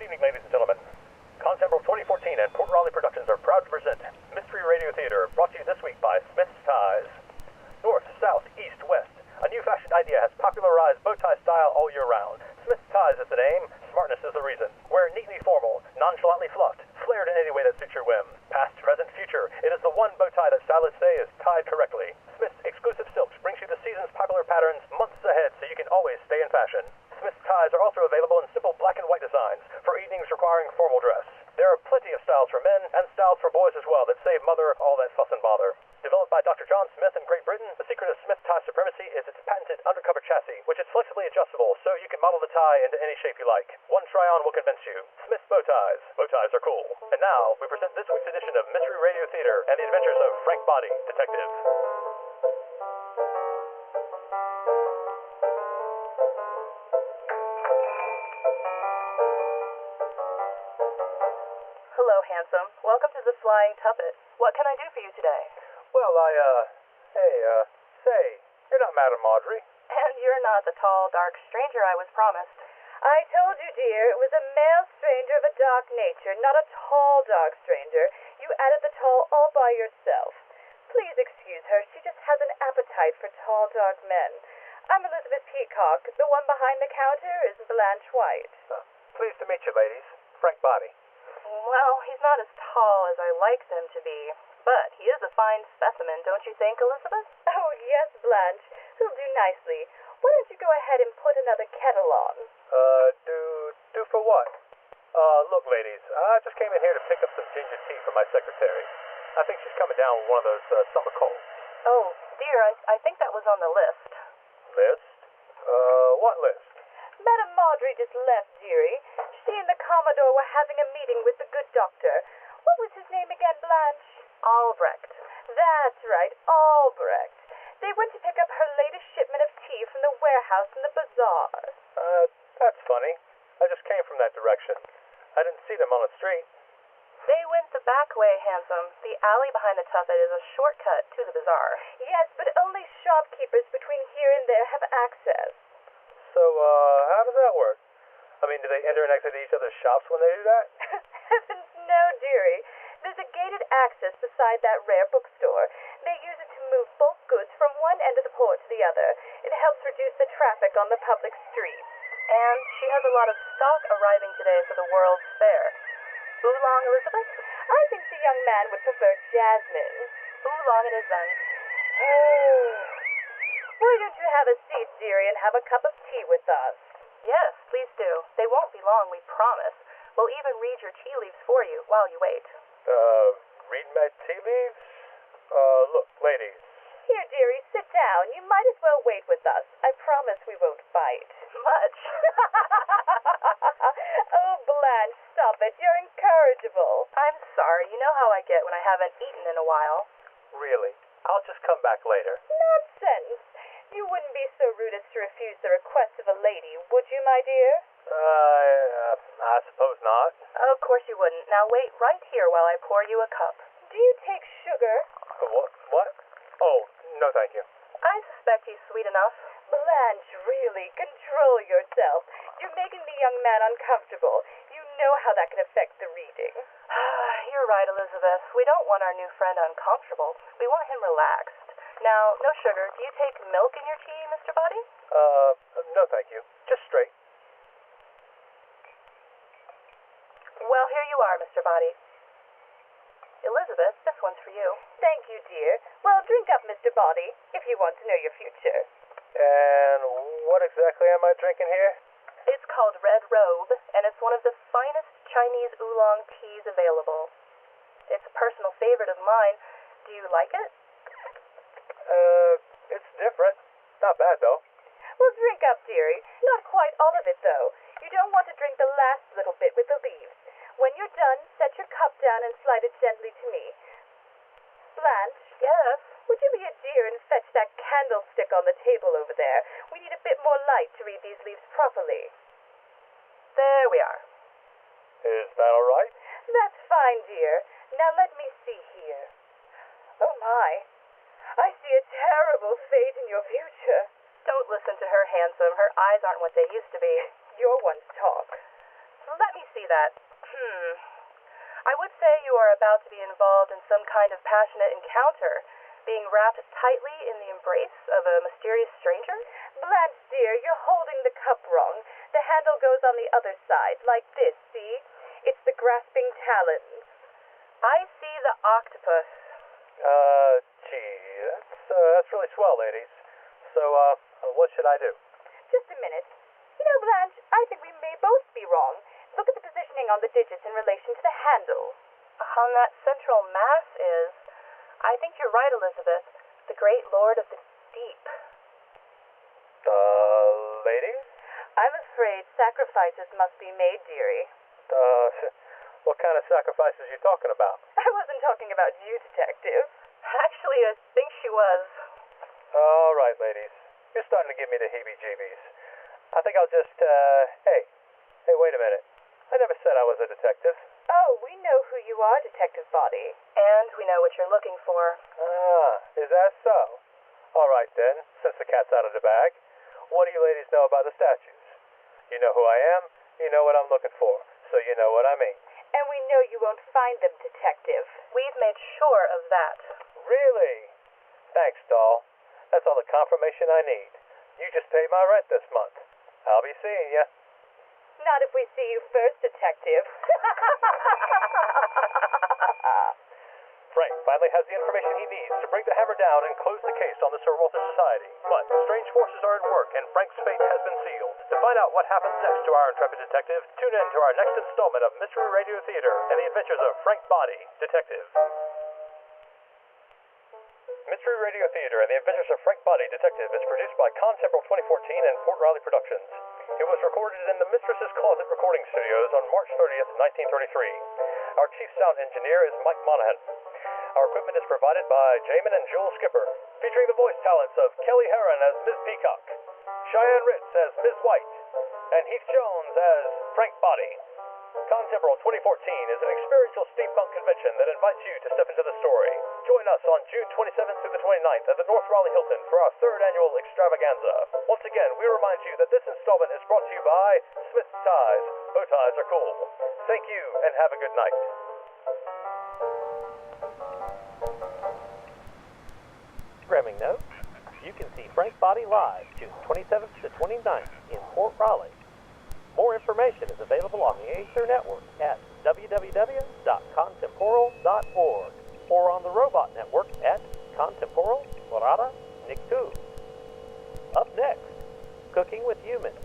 Good evening, ladies and gentlemen. Contemporary 2014 and Port Raleigh Productions are proud to present Mystery Radio Theater, brought to you this week by Smith's Ties. North, south, east, west, a new fashion idea has popularized bow tie style all year round. Smith's Ties is the name, smartness is the reason. Wear neatly formal, nonchalantly fluffed, flared in any way that suits your whim. Past, present, future, it is the one bow tie that stylists say is tied correctly. Smith's exclusive silks brings you the season's popular patterns months ahead so you can always stay in fashion. Smith's ties are also available in simple black and white designs for evenings requiring formal dress. There are plenty of styles for men and styles for boys as well that save mother all that fuss and bother. Developed by Dr. John Smith in Great Britain, the secret of Smith tie supremacy is its patented undercover chassis, which is flexibly adjustable so you can model the tie into any shape you like. One try-on will convince you. Smith's bow ties. Bow ties are cool. And now, we present this week's edition of Mystery Radio Theater and the adventures of Frank Boddy, detective. Hello, handsome. Welcome to the Flying Tuppet. What can I do for you today? Well, say, you're not Madame Audrey. And you're not the tall, dark stranger I was promised. I told you, dear, it was a male stranger of a dark nature, not a tall, dark stranger. You added the tall all by yourself. Please excuse her. She just has an appetite for tall, dark men. I'm Elizabeth Peacock. The one behind the counter is Blanche White. Pleased to meet you, ladies. Frank Boddy. Well, he's not as tall as I like them to be, but he is a fine specimen, don't you think, Elizabeth? Oh, yes, Blanche. He'll do nicely. Why don't you go ahead and put another kettle on? Do for what? Look, ladies, I just came in here to pick up some ginger tea for my secretary. I think she's coming down with one of those summer colds. Oh, dear, I think that was on the list. List? What list? Madame Audrey just left, dearie. She and the Commodore were having a meeting with the good doctor. What was his name again, Blanche? Albrecht. That's right, Albrecht. They went to pick up her latest shipment of tea from the warehouse in the bazaar. That's funny. I just came from that direction. I didn't see them on the street. They went the back way, handsome. The alley behind the tuffet is a shortcut to the bazaar. Yes, but only shopkeepers between here and there have access. So, how does that work? I mean, do they enter and exit each other's shops when they do that? Heavens, no, dearie. There's a gated access beside that rare bookstore. They use it to move bulk goods from one end of the port to the other. It helps reduce the traffic on the public streets. And she has a lot of stock arriving today for the World's Fair. Oolong, Elizabeth? I think the young man would prefer jasmine. Oolong it is then. Oh. Why don't you have a seat, dearie, and have a cup of tea with us? Yes, please do. They won't be long, we promise. We'll even read your tea leaves for you while you wait. Read my tea leaves? Look, ladies. Here, dearie, sit down. You might as well wait with us. I promise we won't fight. Much. Oh, Blanche, stop it. You're incorrigible. I'm sorry. You know how I get when I haven't eaten in a while. Really? I'll just come back later. Nonsense. You wouldn't be so rude as to refuse the request of a lady, would you, my dear? I suppose not. Of course you wouldn't. Now wait right here while I pour you a cup. Do you take sugar? What? Oh, no thank you. I suspect he's sweet enough. Blanche, really, control yourself. You're making the young man uncomfortable. You know how that can affect the reading. You're right, Elizabeth. We don't want our new friend uncomfortable. We want him relaxed. Now, no sugar. Do you take milk in your tea, Mr. Boddy? No thank you. Just straight. Well, here you are, Mr. Boddy. Elizabeth, this one's for you. Thank you, dear. Well, drink up, Mr. Boddy, if you want to know your future. And what exactly am I drinking here? It's called Red Robe, and it's one of the finest Chinese oolong teas available. It's a personal favorite of mine. Do you like it? It's different. Not bad, though. Well, drink up, dearie. Not quite all of it, though. You don't want to drink the last little bit with the leaves. When you're done, set your cup down and slide it gently to me. Blanche? Yes? Would you be a dear and fetch that candlestick on the table over there? We need a bit more light to read these leaves properly. There we are. Is that all right? That's fine, dear. Now let me see here. Oh, my. I see a terrible fate in your future. Don't listen to her, handsome. Her eyes aren't what they used to be. Your ones talk. Let me me see that. I would say you are about to be involved in some kind of passionate encounter, being wrapped tightly in the embrace of a mysterious stranger? Blanche, dear, you're holding the cup wrong. The handle goes on the other side, like this, see? It's the grasping talons. I see the octopus. Gee, that's really swell, ladies. So, what should I do? Just a minute. You know, Blanche, I think we may both be wrong. Look at the positioning on the digits in relation to the handle. On that central mass is... I think you're right, Elizabeth. The great lord of the deep. Ladies? I'm afraid sacrifices must be made, dearie. What kind of sacrifices are you talking about? I wasn't talking about you, Detective. Actually, I think she was. All right, ladies. You're starting to give me the heebie-jeebies. I think I'll just, Hey, wait a minute. I never said I was a detective. Oh, we know who you are, Detective Boddy. And we know what you're looking for. Is that so? All right, then, since the cat's out of the bag, what do you ladies know about the statues? You know who I am, you know what I'm looking for, so you know what I mean. And we know you won't find them, Detective. We've made sure of that. Really? Thanks, doll. That's all the confirmation I need. You just paid my rent this month. I'll be seeing ya. Not if we see you first, Detective. Frank finally has the information he needs to bring the hammer down and close the case on the Sir Walter Society. But strange forces are at work, and Frank's fate has been sealed. To find out what happens next to our intrepid detective, tune in to our next installment of Mystery Radio Theater and the adventures of Frank Boddy, Detective. Mystery Radio Theater and the Adventures of Frank Boddy, Detective is produced by Contemporary 2014 and Port Riley Productions. It was recorded in the Mistress's Closet recording studios on March 30th, 1933. Our chief sound engineer is Mike Monahan. Our equipment is provided by Jamin and Joel Skipper, featuring the voice talents of Kelly Herron as Ms. Peacock, Cheyenne Ritz as Ms. White, and Heath Jones as Frank Boddy. Contemporary 2014 is an experiential steampunk convention that invites you to step into the story. Join us on June 27th through the 29th at the North Raleigh Hilton for our third annual extravaganza. Once again, we remind you that this installment is brought to you by Smith's Ties. Bow ties are cool. Thank you and have a good night. Programming note, you can see Frank Boddy live June 27th to 29th in Port Raleigh. More information is available on the Aether Network at www.contemporal.org or on the Robot Network at Contemporal Morada Niku. Up next, Cooking with Humans.